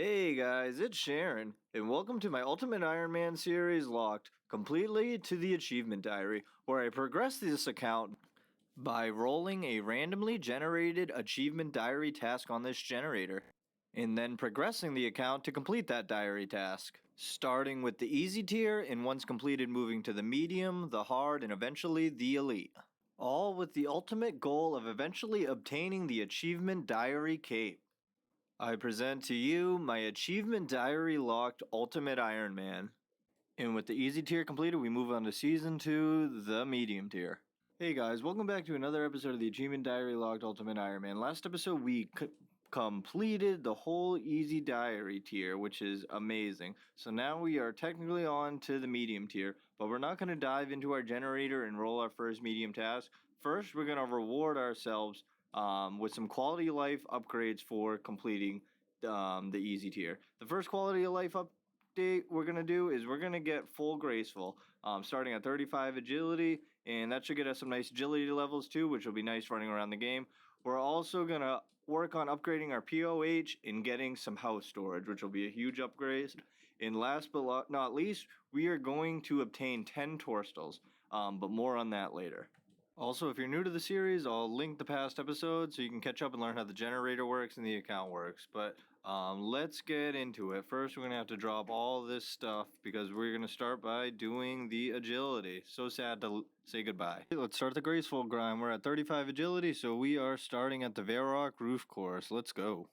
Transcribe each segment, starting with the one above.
Hey guys, it's Sharon, and welcome to my Ultimate Iron Man series locked completely to the Achievement Diary, where I progress this account by rolling a randomly generated Achievement Diary task on this generator, and then progressing the account to complete that diary task. Starting with the easy tier, and once completed moving to the medium, the hard, and eventually the elite. All with the ultimate goal of eventually obtaining the Achievement Diary cape. I present to you my Achievement Diary locked Ultimate Iron Man. And with the easy tier completed, we move on to Season 2, the medium tier. Hey guys, welcome back to another episode of the Achievement Diary locked Ultimate Iron Man. Last episode we completed the whole easy diary tier, which is amazing. So now we are technically on to the medium tier, but we're not going to dive into our generator and roll our first medium task. First, we're going to reward ourselves with some quality of life upgrades for completing the easy tier. The first quality of life update we're going to do is we're going to get full graceful, starting at 35 agility, and that should get us some nice agility levels too, which will be nice running around the game. We're also going to work on upgrading our POH and getting some house storage, which will be a huge upgrade. And last but not least, we are going to obtain 10 Torstals, but more on that later. Also, if you're new to the series, I'll link the past episodes so you can catch up and learn how the generator works and the account works. But let's get into it. First, we're going to have to drop all this stuff because we're going to start by doing the agility. So sad to say goodbye. Let's start the graceful grind. We're at 35 agility, so we are starting at the Varroek roof course. Let's go.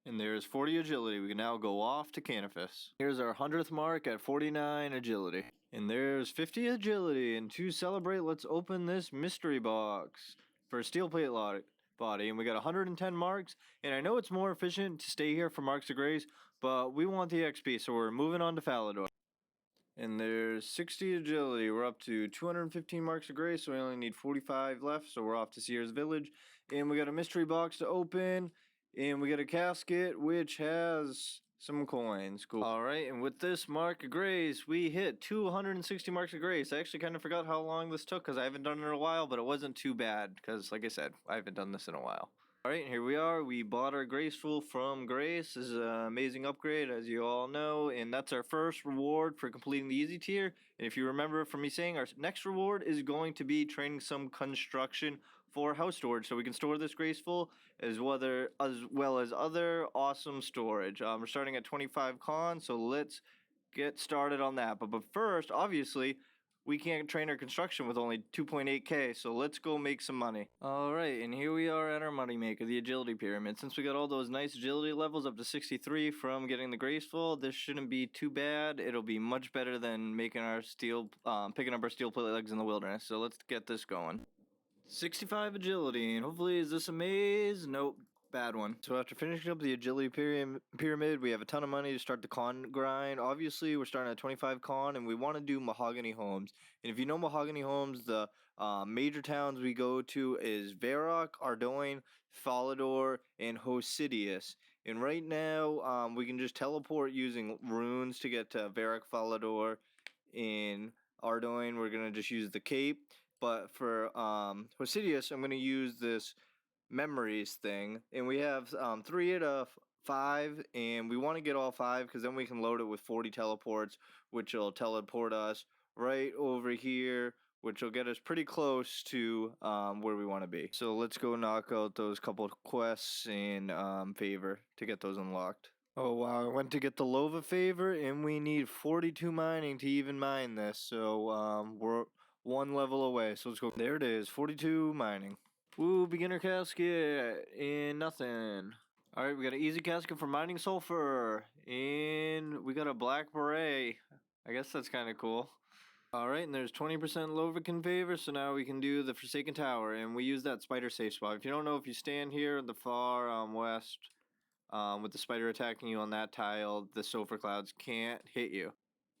And there's 40 agility. We can now go off to Canifus. Here's our 100th mark at 49 agility. And there's 50 agility. And to celebrate, let's open this mystery box for steel plate body. And we got 110 marks. And I know it's more efficient to stay here for marks of grace, but we want the XP, so we're moving on to Falador. And there's 60 agility. We're up to 215 marks of grace, so we only need 45 left. So we're off to Seers village. And we got a mystery box to open. And we get a casket which has some coins. Cool. Alright, and with this mark of grace, we hit 260 marks of grace. I actually kind of forgot how long this took because I haven't done it in a while, but it wasn't too bad because, like I said, I haven't done this in a while. Alright, here we are. We bought our Graceful from Grace. This is an amazing upgrade, as you all know, and that's our first reward for completing the easy tier. And if you remember from me saying, our next reward is going to be training some construction for house storage, so we can store this Graceful as well as other awesome storage. We're starting at 25 con, so let's get started on that. But first, obviously, we can't train our construction with only 2.8k, so let's go make some money. Alright, and here we are at our money maker, the agility pyramid. Since we got all those nice agility levels up to 63 from getting the Graceful, this shouldn't be too bad. It'll be much better than making our picking up our steel plate legs in the wilderness. So let's get this going. 65 agility, and hopefully is this a maze? Nope, bad one. So after finishing up the agility pyramid, we have a ton of money to start the con grind. Obviously, we're starting at 25 con, and we want to do mahogany homes. And if you know mahogany homes, the major towns we go to is Varroek, Ardounge, Falador, and Hosidous. And right now, we can just teleport using runes to get to Varroek, Falador. In Ardounge, we're going to just use the cape. But for Hosidous, I'm going to use this Memoirs thing. And we have 3 out of 5. And we want to get all 5 because then we can load it with 40 teleports, which will teleport us right over here, which will get us pretty close to where we want to be. So let's go knock out those couple of quests in favor to get those unlocked. Oh wow, I went to get the Lova favor, and we need 42 mining to even mine this. So we're 1 level away, so let's go. There it is, 42 mining. Woo, beginner casket, and nothing. Alright, we got an easy casket for mining sulfur, and we got a black beret. I guess that's kind of cool. Alright, and there's 20% Lovican favor, so now we can do the Forsaken Tower, and we use that spider safe spot. If you don't know, if you stand here in the far west, with the spider attacking you on that tile, the sulfur clouds can't hit you.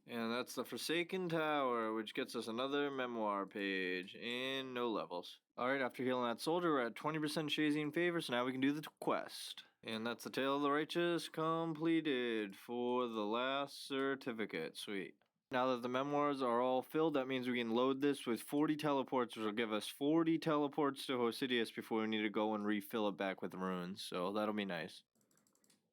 And that's the Forsaken Tower, which gets us another memoir page, and no levels. Alright, after healing that soldier, we're at 20% Shazine favor, so now we can do the quest. And that's the Tale of the Righteous completed for the last certificate. Sweet. Now that the memoirs are all filled, that means we can load this with 40 teleports, which will give us 40 teleports to Hosidous before we need to go and refill it back with runes, so that'll be nice.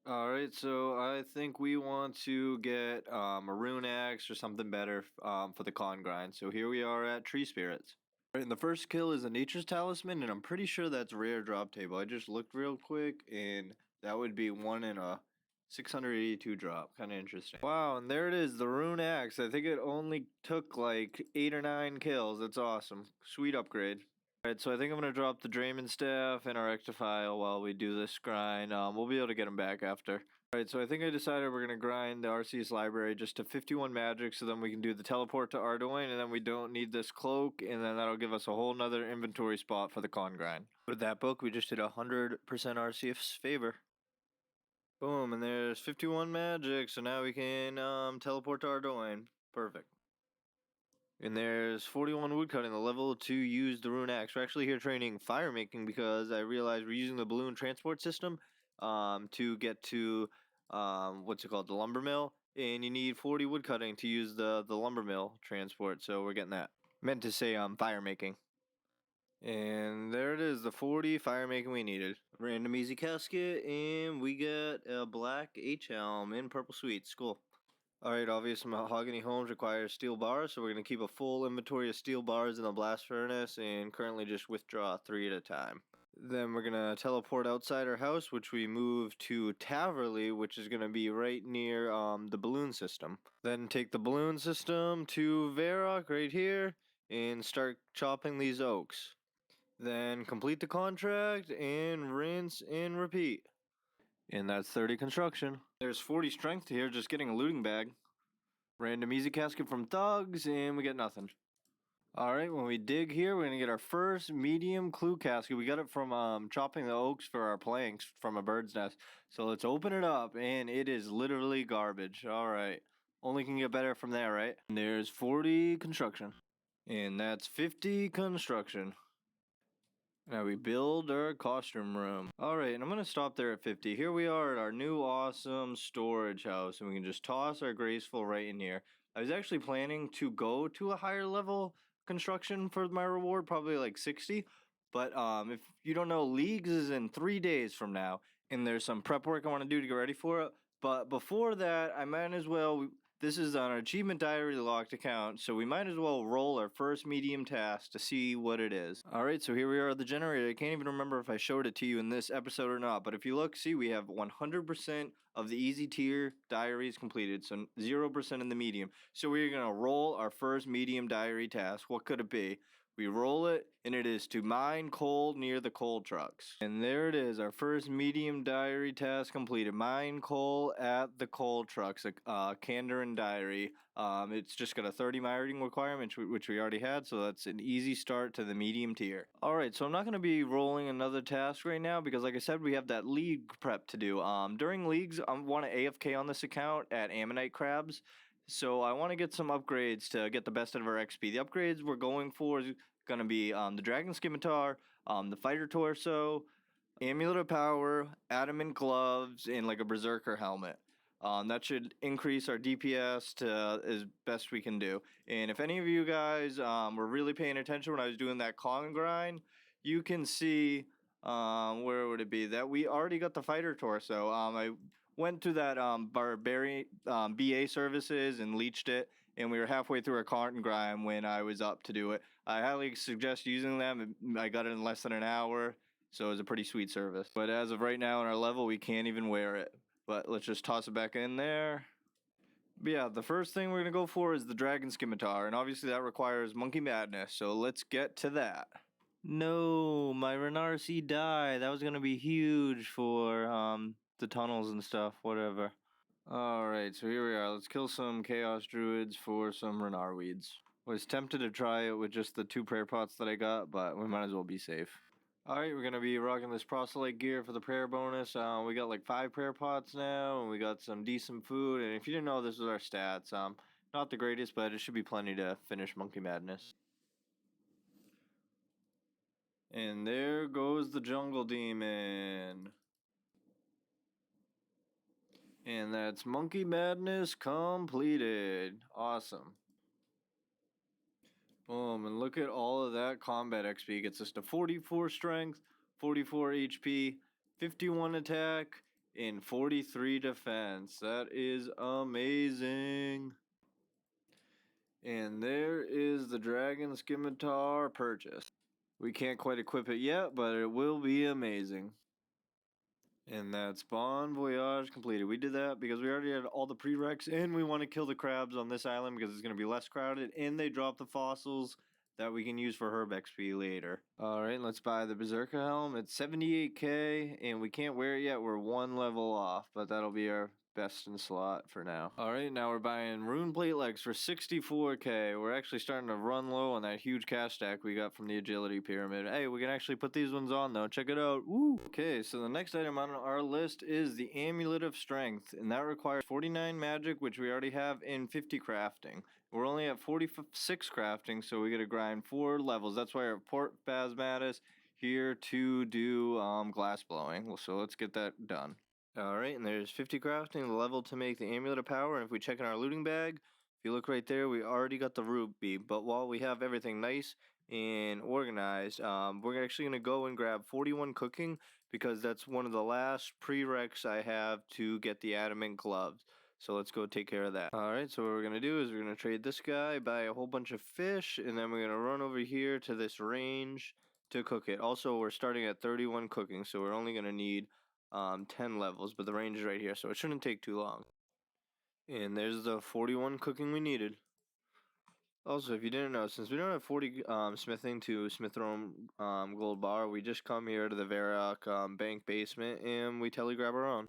Alright, so I think we want to get a rune axe or something better for the con grind. So here we are at Tree Spirits. Alright, and the first kill is a Nature's Talisman, and I'm pretty sure that's rare drop table. I just looked real quick, and that would be 1 in a 682 drop. Kind of interesting. Wow, and there it is, the rune axe. I think it only took like 8 or 9 kills. That's awesome. Sweet upgrade. Alright, so I think I'm going to drop the Draymond Staff and our Rectifile while we do this grind. We'll be able to get them back after. Alright, so I think I decided we're going to grind the RCS library just to 51 magic, so then we can do the teleport to Ardounge, and then we don't need this cloak, and then that'll give us a whole nother inventory spot for the con grind. With that book, we just did 100% RCS favor. Boom, and there's 51 magic, so now we can teleport to Ardounge. Perfect. And there's 41 woodcutting, the level to use the rune axe. We're actually here training fire making because I realized we're using the balloon transport system to get to what's it called, the lumber mill, and you need 40 woodcutting to use the lumber mill transport. So we're getting that. Meant to say fire making. And there it is, the 40 fire making we needed. Random easy casket, and we got a black H-helm in purple sweets. Cool. Alright, obviously Mahogany Homes requires steel bars, so we're going to keep a full inventory of steel bars in the blast furnace and currently just withdraw 3 at a time. Then we're going to teleport outside our house, which we move to Taverley, which is going to be right near the balloon system. Then take the balloon system to Varroek right here and start chopping these oaks. Then complete the contract and rinse and repeat. And that's 30 construction. There's 40 strength here, just getting a looting bag. Random easy casket from thugs, and we get nothing. Alright, when we dig here, we're going to get our first medium clue casket. We got it from chopping the oaks for our planks from a bird's nest. So let's open it up, and it is literally garbage. Alright, only can get better from there, right? And there's 40 construction. And that's 50 construction. Now we build our costume room. Alright, and I'm going to stop there at 50. Here we are at our new awesome storage house, and we can just toss our graceful right in here. I was actually planning to go to a higher level construction for my reward, probably like 60. But if you don't know, Leagues is in 3 days from now, and there's some prep work I want to do to get ready for it. But before that, I might as well... This is on our achievement diary locked account, so we might as well roll our first medium task to see what it is. Alright, so here we are at the generator. I can't even remember if I showed it to you in this episode or not, but if you look, see we have 100% of the easy tier diaries completed, so 0% in the medium. So we're going to roll our first medium diary task. What could it be? We roll it, and it is to mine coal near the coal trucks. And there it is, our first medium diary task completed. Mine coal at the coal trucks, Kandarin diary. It's just got a 30 mining requirement, which we already had, so that's an easy start to the medium tier. Alright, so I'm not going to be rolling another task right now, because like I said, we have that league prep to do. During leagues, I want to AFK on this account at Ammonite Crabs. So I want to get some upgrades to get the best out of our XP. The upgrades we're going for is going to be the Dragon Scimitar, the Fighter Torso, Amulet of Power, Adamant Gloves, and like a Berserker helmet. That should increase our DPS to as best we can do. And if any of you guys were really paying attention when I was doing that con grind, you can see, where would it be, that we already got the Fighter Torso. I went to that barbarian BA services and leached it, and we were halfway through a con grind when I was up to do it. I highly suggest using them. I got it in less than an hour, so it was a pretty sweet service. But as of right now on our level, we can't even wear it. But let's just toss it back in there. But yeah, the first thing we're going to go for is the Dragon Scimitar, and obviously that requires Monkey Madness, so let's get to that. No, my Renarcy died. That was going to be huge for the tunnels and stuff, whatever. Alright, so here we are. Let's kill some Chaos Druids for some Renar Weeds. Was tempted to try it with just the 2 prayer pots that I got, but we might as well be safe. Alright, we're going to be rocking this proselyte gear for the prayer bonus. We got like 5 prayer pots now, and we got some decent food. And if you didn't know, this was our stats. Not the greatest, but it should be plenty to finish Monkey Madness. And there goes the Jungle Demon. And that's Monkey Madness completed. Awesome. Boom, and look at all of that combat XP. Gets us to 44 strength, 44 HP, 51 attack, in 43 defense. That is amazing. And there is the Dragon Scimitar purchase. We can't quite equip it yet, but it will be amazing. And that's Bon Voyage completed. We did that because we already had all the prereqs, and we want to kill the crabs on this island because it's going to be less crowded, and they drop the fossils that we can use for herb XP later. Alright, let's buy the Berserker Helm. It's 78k, and we can't wear it yet. We're one level off, but that'll be our best in slot for now. Alright, now we're buying Rune Plate Legs for 64k. We're actually starting to run low on that huge cash stack we got from the Agility Pyramid. Hey, we can actually put these ones on though. Check it out. Woo! Okay, so the next item on our list is the Amulet of Strength, and that requires 49 magic, which we already have, and 50 crafting. We're only at 46 crafting, so we gotta grind 4 levels. That's why our Port Phasmatus here to do glass blowing. So let's get that done. Alright, and there's 50 crafting, the level to make the Amulet of Power, and if we check in our looting bag, if you look right there, we already got the ruby, but while we have everything nice and organized, we're actually going to go and grab 41 cooking, because that's one of the last prereqs I have to get the Adamant gloves. So let's go take care of that. Alright, so what we're going to do is we're going to trade this guy, buy a whole bunch of fish, and then we're going to run over here to this range to cook it. Also, we're starting at 31 cooking, so we're only going to need 10 levels, but the range is right here, so it shouldn't take too long. And there's the 41 cooking we needed. Also, if you didn't know, since we don't have 40 smithing to smith our own gold bar, we just come here to the Varroek bank basement and we telegrab our own.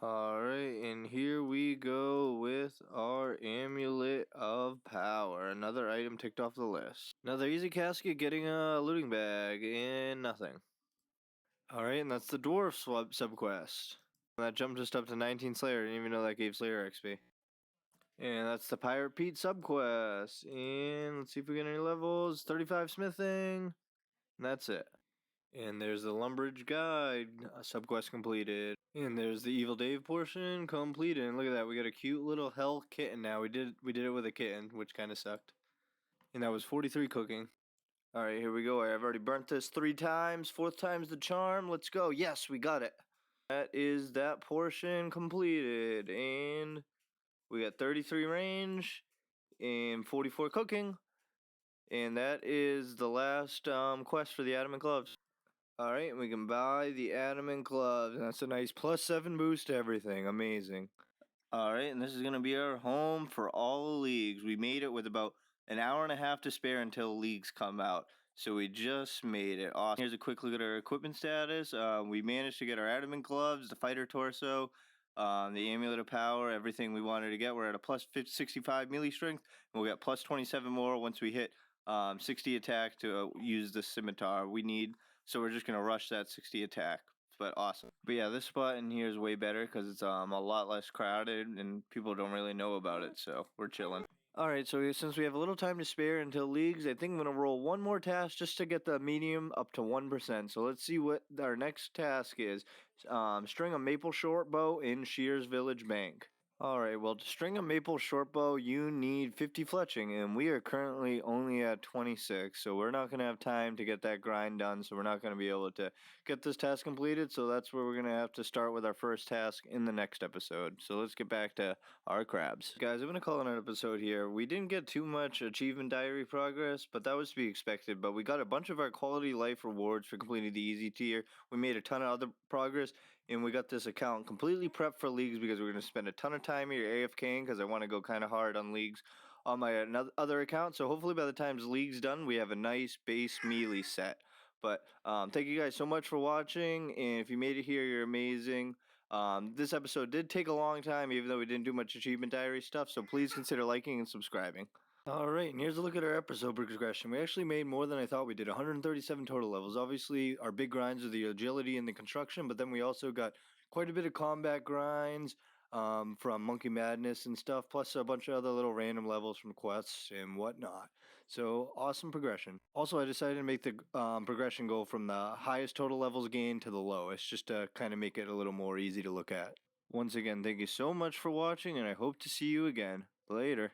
Alright, and here we go with our Amulet of Power. Another item ticked off the list. Another easy casket, getting a looting bag, and nothing. Alright, and that's the Dwarf subquest. That jumped us up to 19 Slayer. I didn't even know that gave Slayer XP. And that's the Pirate Pete subquest. And let's see if we get any levels. 35 smithing. And that's it. And there's the Lumbridge Guide subquest completed. And there's the Evil Dave portion completed. And look at that, we got a cute little hell kitten now. We did it with a kitten, which kind of sucked. And that was 43 cooking. Alright, here we go. I've already burnt this 3 times. 4th time's the charm. Let's go. Yes, we got it. That is that portion completed. And we got 33 range and 44 cooking. And that is the last quest for the Adamant gloves. Alright, we can buy the Adamant gloves. That's a nice +7 boost to everything. Amazing. Alright, and this is going to be our home for all the leagues. We made it with about an hour and a half to spare until leagues come out. So we just made it. Awesome. Here's a quick look at our equipment status. We managed to get our Adamant gloves, the fighter torso, the Amulet of Power, everything we wanted to get. We're at a +65 melee strength, and we'll get +27 more once we hit 60 attack to use the Scimitar we need. So we're just going to rush that 60 attack. But awesome. But yeah, this spot in here is way better because it's a lot less crowded and people don't really know about it, so we're chilling. Alright, so since we have a little time to spare until leagues, I think I'm going to roll one more task just to get the medium up to 1%. So let's see what our next task is. String a maple shortbow in Shears Village Bank. Alright, well, to string a maple shortbow, you need 50 fletching, and we are currently only at 26, so we're not going to have time to get that grind done, so we're not going to be able to get this task completed, so that's where we're going to have to start with our first task in the next episode. So let's get back to our crabs. Guys, I'm going to call it an episode here. We didn't get too much achievement diary progress, but that was to be expected, but we got a bunch of our quality life rewards for completing the easy tier. We made a ton of other progress, and we got this account completely prepped for leagues because we're going to spend a ton of time here AFKing because I want to go kind of hard on leagues on my other account. So hopefully by the time league's done, we have a nice base melee set. But thank you guys so much for watching, and if you made it here, you're amazing. This episode did take a long time, even though we didn't do much achievement diary stuff, so please consider liking and subscribing. Alright, and here's a look at our episode progression. We actually made more than I thought we did, 137 total levels. Obviously, our big grinds are the agility and the construction, but then we also got quite a bit of combat grinds from Monkey Madness and stuff, plus a bunch of other little random levels from quests and whatnot. So, awesome progression. Also, I decided to make the progression go from the highest total levels gained to the lowest, just to kind of make it a little more easy to look at. Once again, thank you so much for watching, and I hope to see you again. Later.